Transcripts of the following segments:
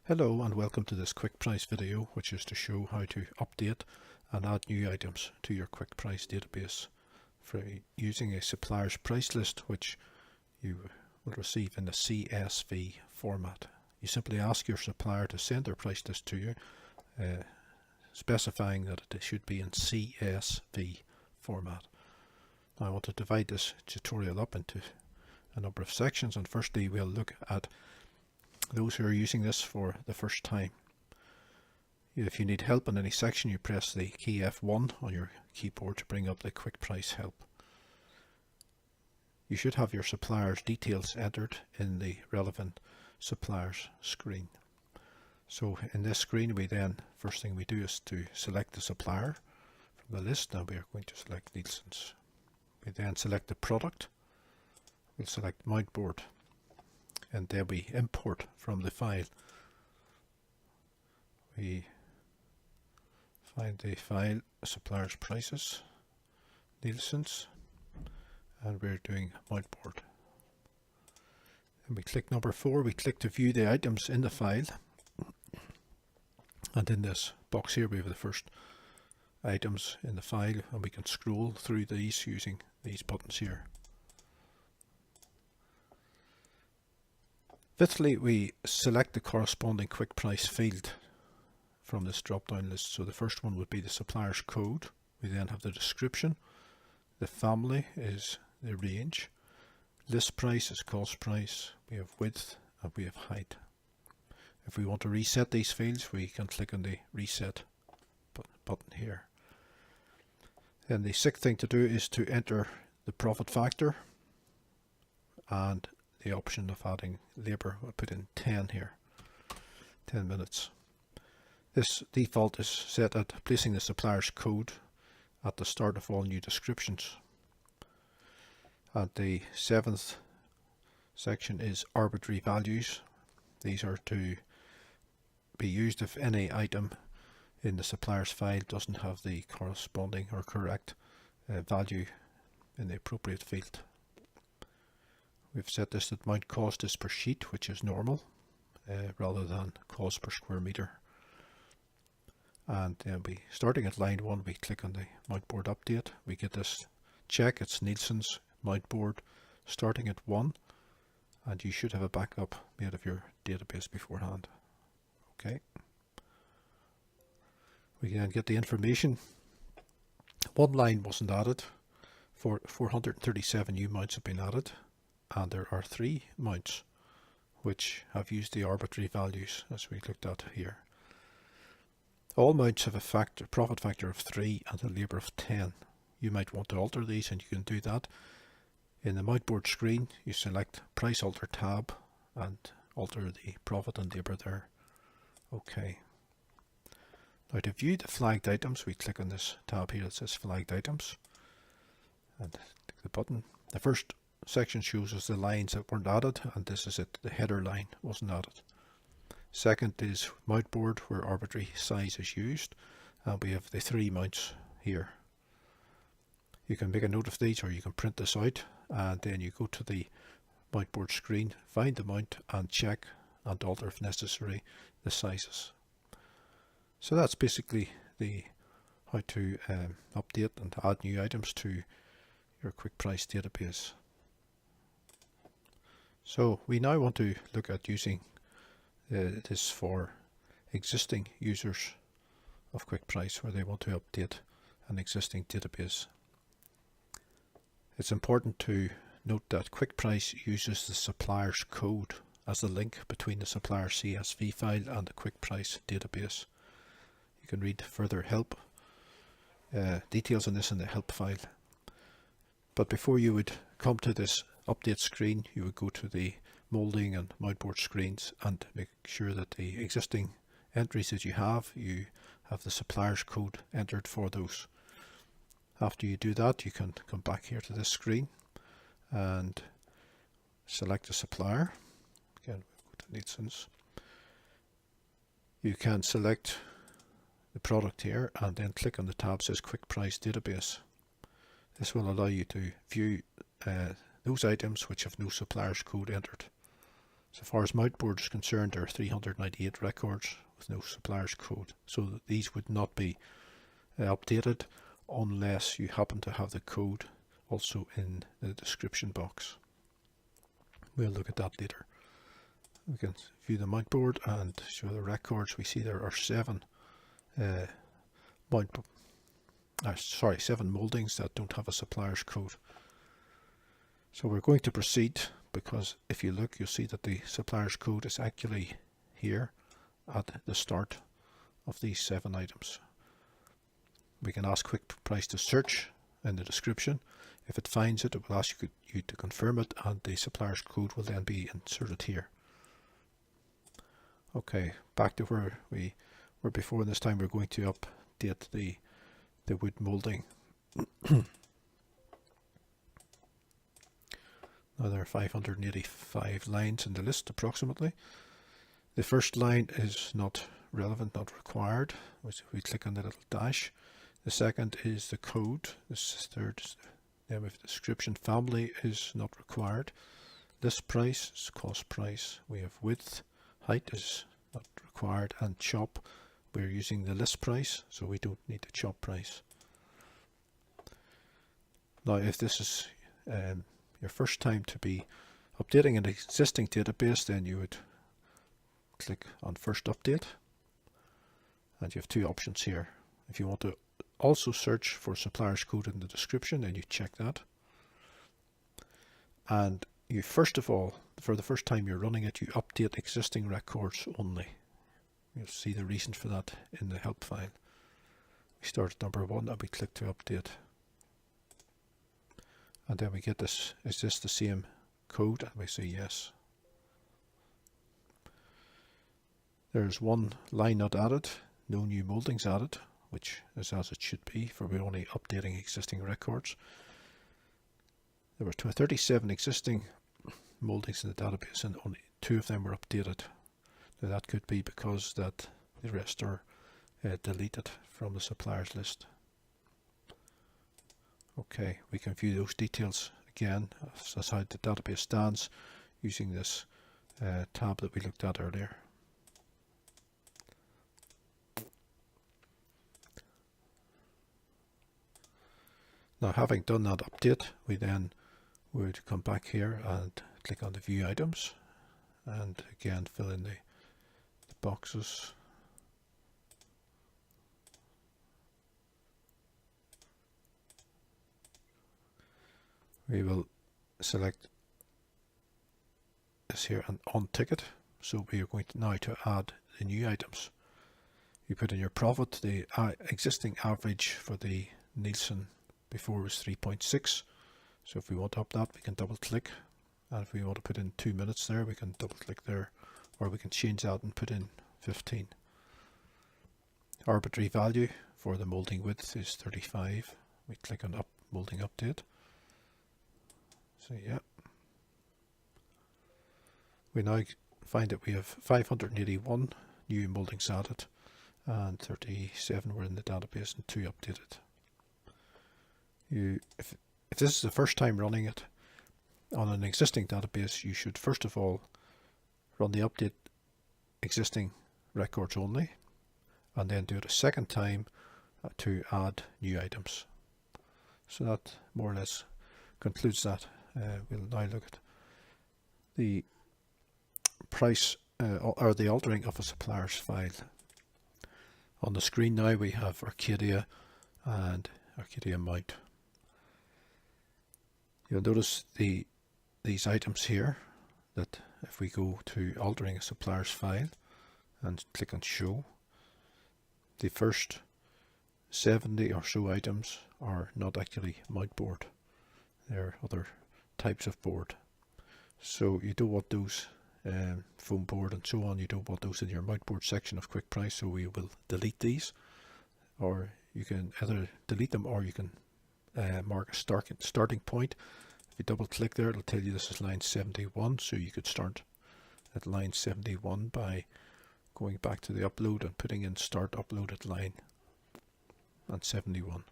Hello and welcome to this quick price video, which is to show how to update and add new items to your quick price database for using a supplier's price list, which you will receive in a CSV format. You simply ask your supplier to send their price list to you, specifying that it should be in CSV format. Now I want to divide this tutorial up into a number of sections, and firstly we'll look at those who are using this for the first time. If you need help in any section, you press the key F1 on your keyboard to bring up the quick price help. You should have your supplier's details entered in the relevant supplier's screen. So in this screen, first thing we do is to select the supplier from the list. Now we are going to select Nielsen's. We then select the product. We'll select mount board, and then we import from the file. We find the file supplier's prices, Nielsen's, and we're doing mount board. And we click number 4, we click to view the items in the file, and in this box here we have the first items in the file, and we can scroll through these using these buttons here. Fifthly, we select the corresponding quick price field from this drop down list. So the first one would be the supplier's code. We then have the description. The family is the range. List price is cost price. We have width and we have height. If we want to reset these fields, we can click on the reset button here. Then the sixth thing to do is to enter the profit factor and the option of adding labor. I'll put in 10 here, 10 minutes. This default is set at placing the supplier's code at the start of all new descriptions. And the 7th section is arbitrary values. These are to be used if any item in the supplier's file doesn't have the corresponding or correct value in the appropriate field. We've set this that mount cost is per sheet, which is normal, rather than cost per square meter. And then starting at line 1, we click on the mount board update. We get this check, it's Nielsen's mount board starting at 1, and you should have a backup made of your database beforehand. Okay. We then get the information. One line wasn't added. 437 new mounts have been added. And there are 3 mounts which have used the arbitrary values as we looked at here. All mounts have a profit factor of 3 and a labour of 10. You might want to alter these, and you can do that. In the mount board screen, you select price alter tab and alter the profit and labour there. Okay. Now to view the flagged items, we click on this tab here that says flagged items and click the button. The first section shows us the lines that weren't added, and this is it, the header line wasn't added. Second is mount board, where arbitrary size is used, and we have the 3 mounts here. You can make a note of these, or you can print this out, and then you go to the mount board screen, find the mount and check and alter if necessary the sizes. So that's basically the how to update and add new items to your quick price database. So we now want to look at using this for existing users of quick price, where they want to update an existing database. It's important to note that quick price uses the supplier's code as the link between the supplier's CSV file and the quick price database. You can read further help details on this in the help file. But before you would come to this update screen, you would go to the molding and mount board screens and make sure that the existing entries that you have the supplier's code entered for those. After you do that, you can come back here to this screen and select the supplier. Again, we'll go to Nielsen's. You can select the product here and then click on the tab that says quick price database. This will allow you to view those items which have no supplier's code entered. So far as mountboard is concerned, there are 398 records with no supplier's code. So these would not be updated unless you happen to have the code also in the description box. We'll look at that later. We can view the mountboard and show the records. We see there are 7 7 mouldings that don't have a supplier's code. So we're going to proceed, because if you look, you'll see that the supplier's code is actually here at the start of these 7 items. We can ask Quick Price to search in the description. If it finds it, it will ask you to confirm it, and the supplier's code will then be inserted here. Okay, back to where we were before. This time we're going to update the wood moulding. Now there are 585 lines in the list approximately. The first line is not relevant, not required. We click on the little dash. The second is the code. This third is the name of the description. Family is not required. List price is cost price. We have width. Height is not required. And chop, we're using the list price, so we don't need the chop price. Now if this is your first time to be updating an existing database, then you would click on first update, and you have 2 options here. If you want to also search for supplier's code in the description, then you check that, and you first of all, for the first time you're running it, you update existing records only. You'll see the reason for that in the help file. We start at number 1 and we click to update. And then we get this, is this the same code? And we say yes. There's 1 line not added, no new mouldings added, which is as it should be, for we're only updating existing records. There were 37 existing mouldings in the database, and only 2 of them were updated. Now that could be because that the rest are deleted from the suppliers list. Okay, we can view those details again as how the database stands using this tab that we looked at earlier. Now, having done that update, we then would come back here and click on the view items, and again fill in the boxes. We will select this here and untick it. So we are going to now to add the new items. You put in your profit. The existing average for the Nielsen before was 3.6. So if we want to up that, we can double click. And if we want to put in 2 minutes there, we can double click there. Or we can change that and put in 15. Arbitrary value for the moulding width is 35. We click on moulding update. So yeah, we now find that we have 581 new mouldings added, and 37 were in the database and 2 updated. If this is the first time running it on an existing database, you should first of all run the update existing records only, and then do it a second time to add new items. So that more or less concludes that. We'll now look at the price or the altering of a supplier's file. On the screen now we have Arcadia and Arcadia Mount. You'll notice these items here, that if we go to altering a supplier's file and click on show, the first 70 or so items are not actually mountboard. They're other types of board. So you don't want those foam board and so on, you don't want those in your mountboard section of Quick Price, so we will delete these, or you can either delete them or you can mark a starting point. If you double click there, it'll tell you this is line 71, so you could start at line 71 by going back to the upload and putting in start upload at line and 71.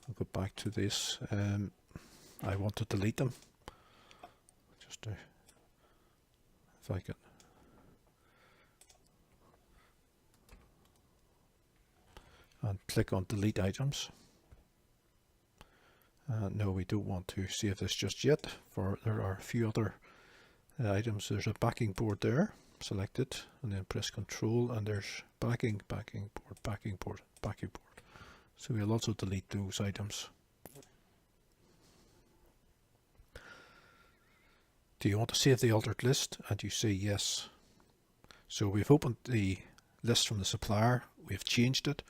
I'll go back to this. I want to delete them just to if I can and click on delete items. No, we don't want to save this just yet, for there are a few other items. There's a backing board there, select it and then press Control, and there's backing board. So we'll also delete those items. Do you want to save the altered list? And you say yes. So we've opened the list from the supplier, we've changed it,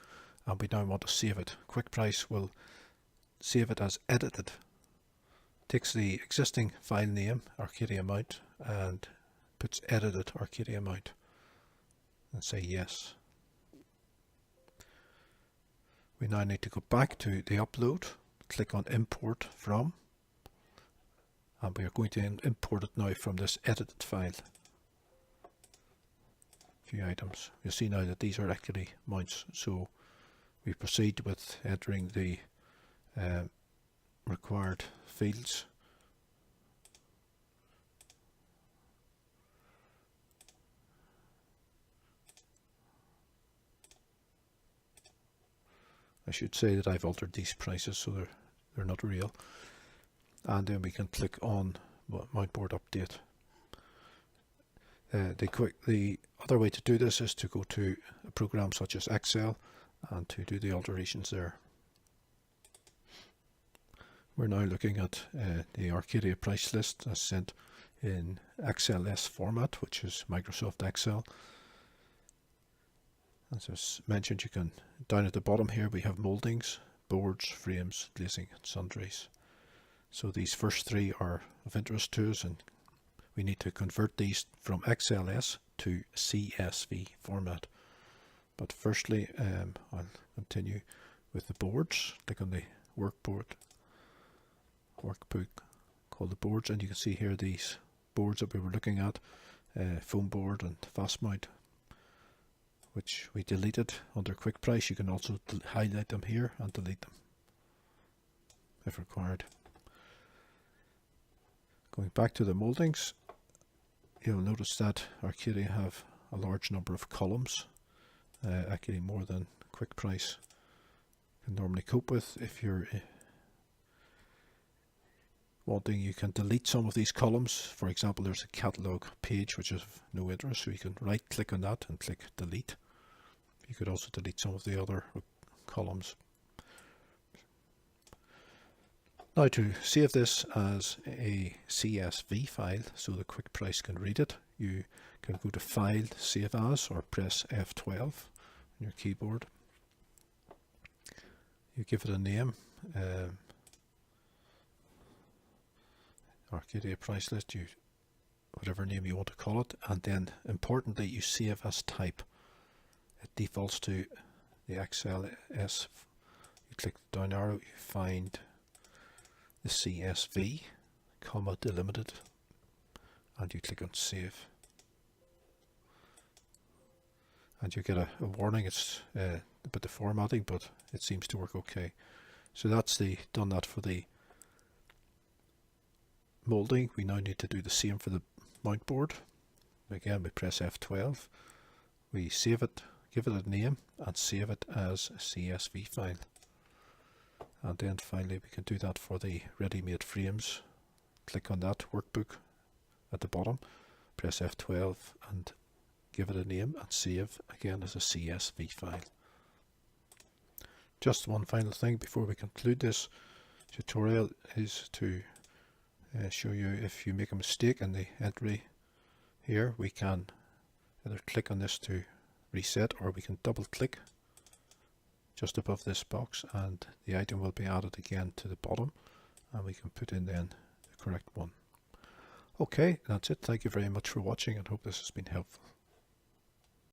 and we now want to save it. Quick Price will save it as edited. Takes the existing file name, Arcadia Mount, and puts edited Arcadia Mount, and say yes. We now need to go back to the upload, click on import from, and we are going to import it now from this edited file. A few items. You'll see now that these are actually mounts, so we proceed with entering the required fields. I should say that I've altered these prices so they're not real. And then we can click on Mountboard Update. The other way to do this is to go to a program such as Excel and to do the alterations there. We're now looking at the Arcadia price list as sent in XLS format, which is Microsoft Excel. As I mentioned, you can, down at the bottom here we have mouldings, boards, frames, glazing and sundries. So these first three are of interest to us, and we need to convert these from XLS to CSV format. But firstly, I'll continue with the boards. Click on the workbook called the boards, and you can see here these boards that we were looking at, foam board and fast mount, which we deleted under Quick Price. You can also highlight them here and delete them if required. Going back to the mouldings, you'll notice that Arcadia have a large number of columns, actually more than Quick Price can normally cope with. If you're wanting, you can delete some of these columns. For example, there's a catalogue page which is of no interest, so you can right click on that and click delete. You could also delete some of the other columns. Now, to save this as a CSV file so the Quick Price can read it, you can go to File, Save As, or press F12 on your keyboard. You give it a name, Arcadia price list, whatever name you want to call it, and then importantly you save as type. It defaults to the XLS. You click the down arrow, you find the CSV, comma delimited, and you click on save. And you get a warning. It's a bit of formatting, but it seems to work okay. So that's done that for the moulding. We now need to do the same for the mount board. Again, we press F12, we save it, give it a name, and save it as a CSV file. And then finally we can do that for the ready-made frames. Click on that workbook at the bottom, press F12 and give it a name and save again as a CSV file. Just one final thing before we conclude this tutorial is to show you, if you make a mistake in the entry here, we can either click on this to reset, or we can double click just above this box and the item will be added again to the bottom, and we can put in then the correct one. Okay, that's it. Thank you very much for watching and hope this has been helpful.